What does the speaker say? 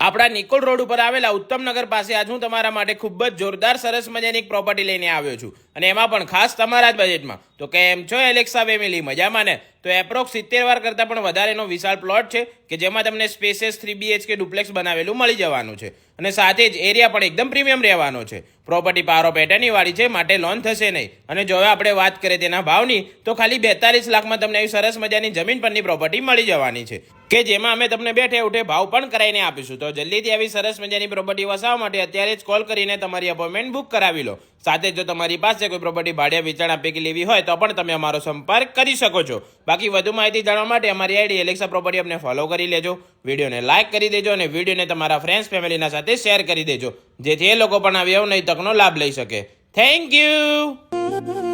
આપણા નિકોલ રોડ ઉપર આવેલા ઉત્તમનગર પાસે આજ હું તમારા માટે ખૂબ જ જોરદાર સરસ મજાની એક પ્રોપર્ટી લઈને આવ્યો છું અને એમાં પણ ખાસ તમારા જ બજેટમાં. તો કેમ છો એલેક્સા ફેમિલી, મજામાં ને? તો એપ્રોક્સ 70 વાર કરતાં પણ વધારેનો વિશાળ પ્લોટ છે કે જેમાં તમને સ્પેસિયસ 3 BHK ડુપ્લેક્સ બનાવેલું મળી જવાનું છે અને સાથે જ એરિયા પણ એકદમ પ્રીમિયમ રહેવાનો છે. પ્રોપર્ટી પારો પેટર્નની વાળી છે, માટે લોન થશે નહીં. અને જો હવે આપણે વાત કરીએ તેના ભાવની, તો ખાલી 42 લાખમાં તમને આવી સરસ મજાની જમીન પરની પ્રોપર્ટી મળી જવાની છે કે જેમાં અમે તમને બેઠે ઉઠે ભાવ પણ કરાવીને આપીશું. તો જલ્દીથી આવી સરસ મજાની પ્રોપર્ટી વસાવવા માટે અત્યારે જ કોલ કરીને તમારી અપોઇન્ટમેન્ટ બુક કરાવી લો. સાથે જો તમારી પાસે કોઈ પ્રોપર્ટી ભાડે વેચાણ આપે કે લેવી હોય તો પણ તમે અમારો સંપર્ક કરી શકો છો. બાકી વધુ માહિતી જાણવા માટે અમારી આઈડી એલેક્સા પ્રોપર્ટી અમને ફોલો કરી લેજો, વિડીયોને લાઇક કરી દેજો અને વિડીયોને તમારા ફ્રેન્ડ્સ ફેમિલીના સાથે શેર કરી દેજો, જેથી એ લોકો પણ આવી અવનવી તકનો લાભ લઈ શકે. Thank you.